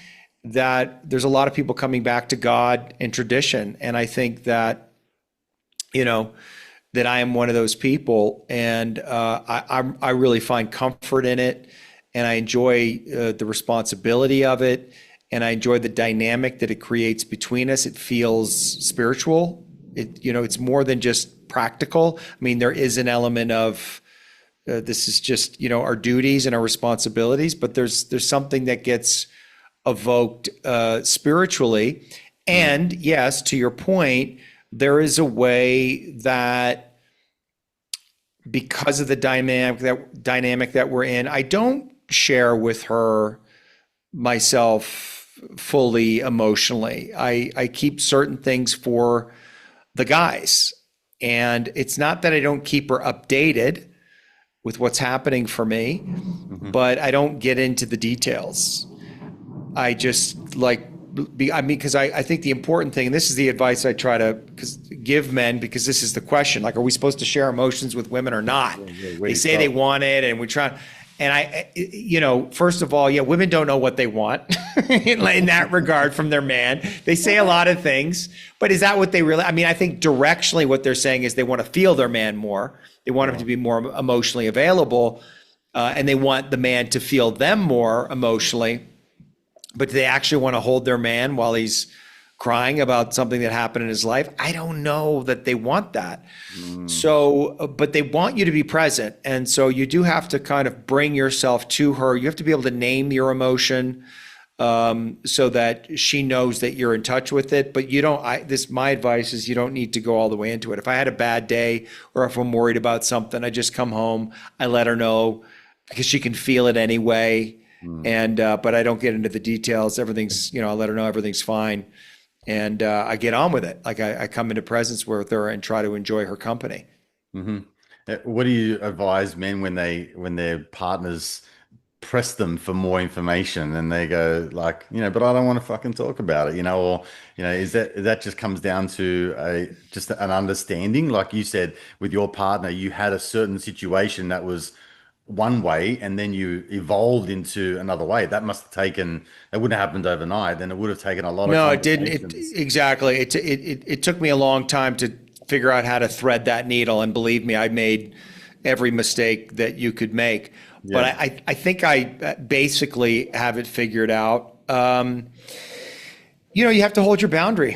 that there's a lot of people coming back to God and tradition. And I think that, you know, that I am one of those people, and I really find comfort in it, and I enjoy the responsibility of it, and I enjoy the dynamic that it creates between us. It feels spiritual. It's more than just practical. I mean, there is an element of this is just our duties and our responsibilities, but there's something that gets evoked spiritually. Mm. And yes, to your point, there is a way that because of the dynamic that we're in, I don't share with her myself fully emotionally. I keep certain things for the guys. And it's not that I don't keep her updated with what's happening for me, Mhm. but I don't get into the details. I just like, because I think the important thing, and this is the advice I try to give men, because this is the question, like, are we supposed to share emotions with women or not? Yeah, yeah, where They do you say they start? want it, and we try. And first of all, yeah, women don't know what they want in that regard from their man. They say a lot of things, but is that what they really, I mean, I think directionally what they're saying is they want to feel their man more. They want him to Sure. be more emotionally available, and they want the man to feel them more emotionally, but do they actually want to hold their man while he's crying about something that happened in his life? I don't know that they want that. Mm. So, but they want you to be present. And so you do have to kind of bring yourself to her. You have to be able to name your emotion, so that she knows that you're in touch with it. But you don't, my advice is you don't need to go all the way into it. If I had a bad day or if I'm worried about something, I just come home, I let her know because she can feel it anyway. Mm. And, but I don't get into the details. Everything's, I let her know everything's fine. And I get on with it. Like I come into presence with her and try to enjoy her company. Hmm. What do you advise men when their partners press them for more information and they go like, but I don't want to fucking talk about it, or is that just comes down to a just an understanding, like you said with your partner, you had a certain situation that was one way and then you evolved into another way. That wouldn't have happened overnight. Then it would have taken a lot of No, it didn't. conversations. Exactly. It took me a long time to figure out how to thread that needle. And believe me, I made every mistake that you could make. But Yeah, I think I basically have it figured out. You have to hold your boundary.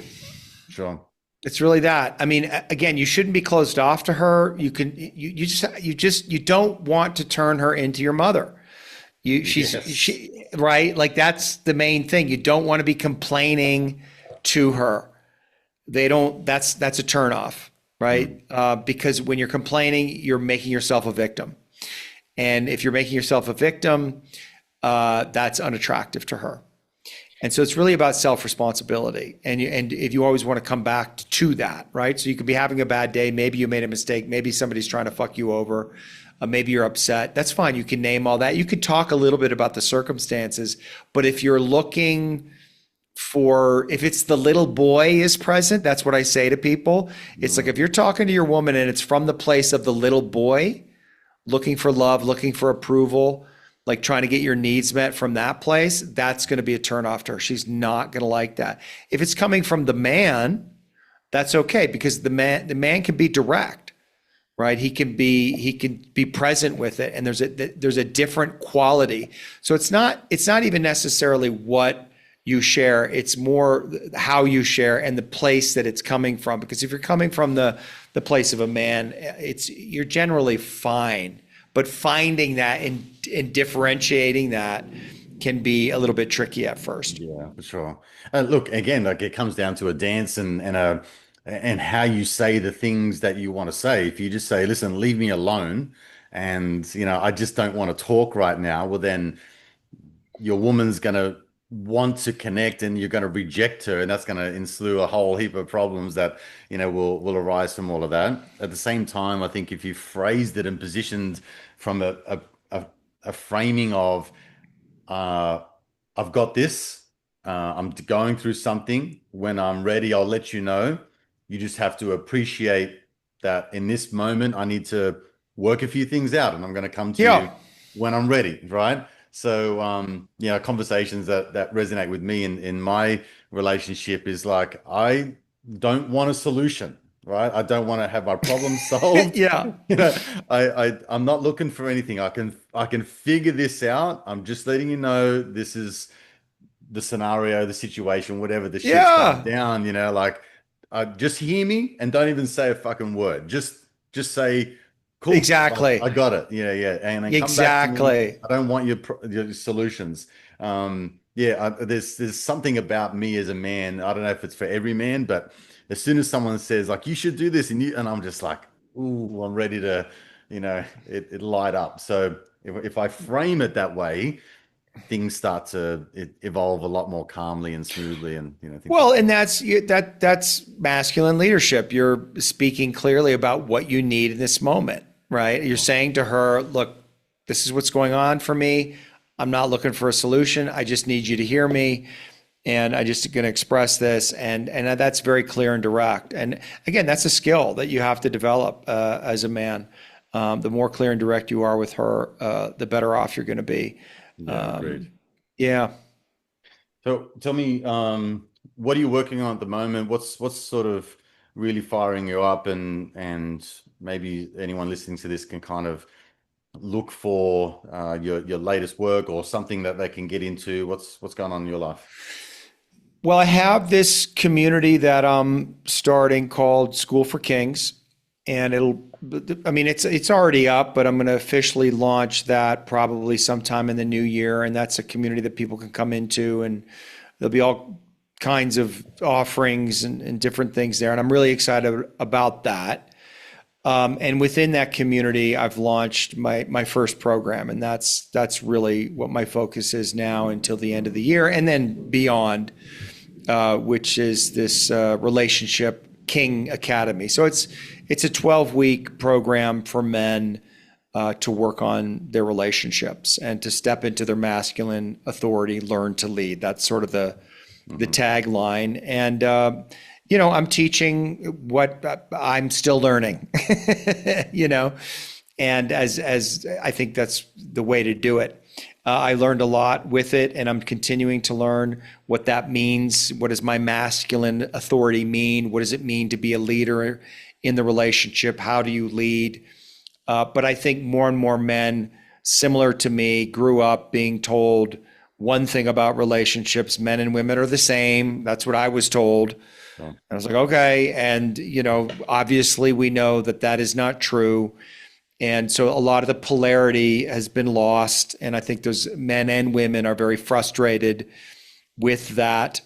sure. It's really that. I mean, again, you shouldn't be closed off to her. You don't want to turn her into your mother. Yes. She right? Like that's the main thing. You don't want to be complaining to her. They don't, that's a turnoff, Mm. right? Because when you're complaining, you're making yourself a victim. And if you're making yourself a victim, that's unattractive to her. And so it's really about self-responsibility. And if you always want to come back to that, right? So you could be having a bad day. Maybe you made a mistake. Maybe somebody's trying to fuck you over. Maybe you're upset. That's fine. You can name all that. You could talk a little bit about the circumstances. But if you're looking if it's the little boy is present, that's what I say to people. It's like Mm. if you're talking to your woman and it's from the place of the little boy, looking for love, looking for approval, like trying to get your needs met from that place, that's going to be a turnoff to her. She's not going to like that. If it's coming from the man, that's okay because the man can be direct, right? He can be present with it, and there's a different quality. So it's not even necessarily what you share. It's more how you share and the place that it's coming from. Because if you're coming from the place of a man, you're generally fine. But finding that and differentiating that can be a little bit tricky at first. Yeah, for sure. Look, again, like it comes down to a dance and how you say the things that you want to say. If you just say, "Listen, leave me alone," and I just don't want to talk right now, well, then your woman's gonna want to connect and you're going to reject her, and that's going to ensue a whole heap of problems that, will arise from all of that. At the same time, I think if you phrased it and positioned from a, a framing of, uh, I've got this. I'm going through something. When I'm ready, I'll let you know. You just have to appreciate that in this moment, I need to work a few things out, and I'm going to come to Yeah, you when I'm ready, right? So, conversations that resonate with me in my relationship is like, I don't want a solution, right? I don't want to have my problems solved. yeah, You know, I'm not looking for anything. I can figure this out. I'm just letting you know this is the scenario, the situation, whatever the shit's going yeah, down, like just hear me and don't even say a fucking word. Just say, cool, like exactly, I got it. Yeah, yeah. And then come back to me. exactly. I don't want your solutions. Yeah, there's something about me as a man. I don't know if it's for every man, but as soon as someone says like you should do this and I'm just like, ooh, I'm ready to, it light up. So if I frame it that way, things start to evolve a lot more calmly and smoothly, and things like Well, that. and that's masculine leadership. You're speaking clearly about what you need in this moment, right? You're saying to her, "Look, this is what's going on for me. I'm not looking for a solution. I just need you to hear me, and I just going to express this." And that's very clear and direct. And again, that's a skill that you have to develop as a man. The more clear and direct you are with her, the better off you're going to be. Yeah, agreed. Yeah. So tell me, what are you working on at the moment? What's sort of really firing you up, and maybe anyone listening to this can kind of look for your latest work or something that they can get into. What's going on in your life? Well, I have this community that I'm starting called School for Kings, and I mean, it's already up, but I'm going to officially launch that probably sometime in the new year. And that's a community that people can come into, and there'll be all kinds of offerings and different things there. And I'm really excited about that. And within that community, I've launched my first program, and that's really what my focus is now until the end of the year, and then beyond, which is this relationship King Academy. So it's a 12-week program for men to work on their relationships and to step into their masculine authority, learn to lead. That's sort of the tagline. And I'm teaching what I'm still learning, and as I think that's the way to do it. I learned a lot with it, and I'm continuing to learn what that means. What does my masculine authority mean? What does it mean to be a leader in the relationship? How do you lead? But I think more and more men, similar to me, grew up being told one thing about relationships: men and women are the same. That's what I was told. So, And I was like, okay. And, obviously we know that that is not true. And so a lot of the polarity has been lost. And I think those men and women are very frustrated with that.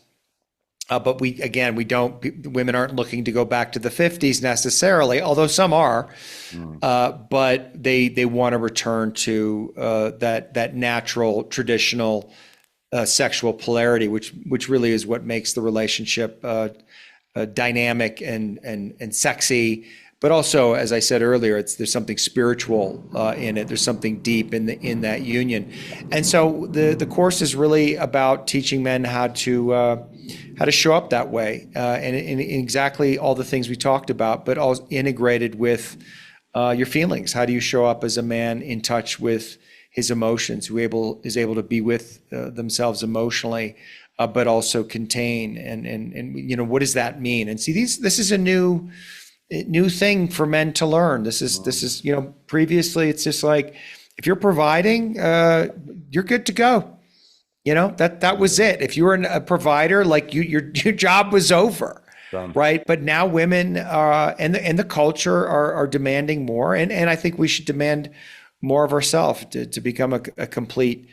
But we don't, women aren't looking to go back to the 50s necessarily, although some are. But they want to return to that natural, traditional sexual polarity, which really is what makes the relationship dynamic and sexy. But also, as I said earlier, there's something spiritual in it. There's something deep in that union. And so the course is really about teaching men how to show up that way, and in exactly all the things we talked about, but all integrated with your feelings. How do you show up as a man in touch with his emotions, who is able to be with themselves emotionally, but also contain, and what does that mean? And see, this is a new thing for men to learn. This is previously it's just like, if you're providing, you're good to go. That was it. If you were a provider, like your job was over. done. Right. But now women and the culture are demanding more. And I think we should demand more of ourselves to become a complete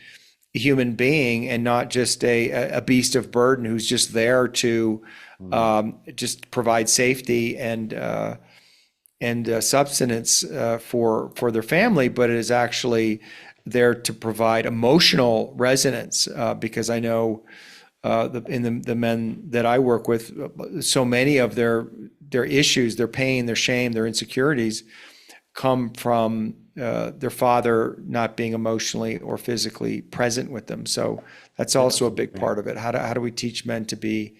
human being, and not just a beast of burden who's just there to just provide safety and sustenance for their family, but it is actually there to provide emotional resonance, because I know the men that I work with, so many of their issues, their pain, their shame, their insecurities come from their father not being emotionally or physically present with them. So that's also a big part of it. How do we teach men to be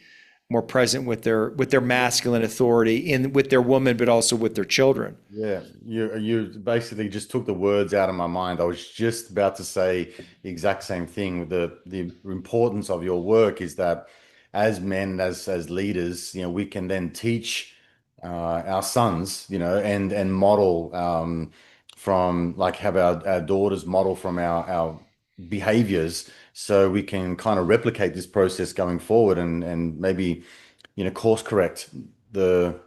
more present with their masculine authority in with their woman, but also with their children? Yeah, you basically just took the words out of my mind. I was just about to say the exact same thing. The importance of your work is that as men, as leaders, we can then teach our sons, and model from like have our daughters model from our behaviors, so we can kind of replicate this process going forward and maybe course correct the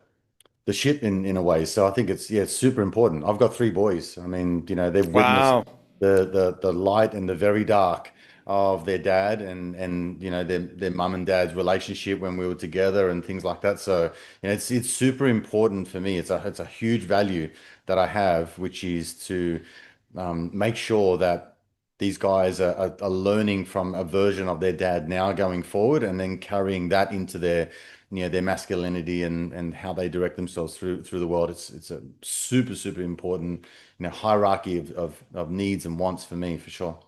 the ship in a way. So I think it's super important. I've got three boys. I mean, they've witnessed Wow. the light and the very dark of their dad and their mum and dad's relationship when we were together and things like that. So, it's super important for me. It's a huge value that I have, which is to make sure that these guys are learning from a version of their dad now going forward, and then carrying that into their masculinity and how they direct themselves through the world. It's a super important hierarchy of needs and wants for me, for sure.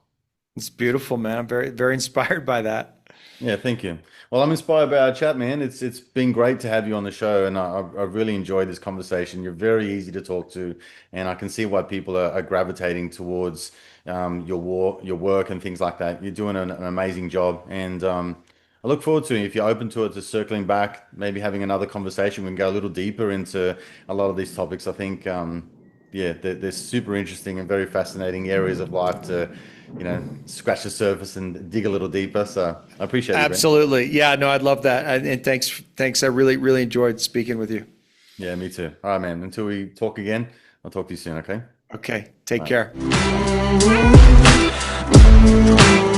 It's beautiful, man. I'm very, very inspired by that. Yeah, thank you. Well, I'm inspired by our chat, man. It's been great to have you on the show, and I've really enjoyed this conversation. You're very easy to talk to, and I can see why people are gravitating towards your work and things like that. You're doing an amazing job, and I look forward to it. If you're open to it, to circling back, maybe having another conversation. We can go a little deeper into a lot of these topics. I think, yeah, they're super interesting and very fascinating areas of life to scratch the surface and dig a little deeper. So I appreciate you, Ben. Absolutely. Yeah, no, I'd love that. And thanks. I really, really enjoyed speaking with you. Yeah, me too. All right, man. Until we talk again, I'll talk to you soon, okay? Okay. Take All right. care. Bye.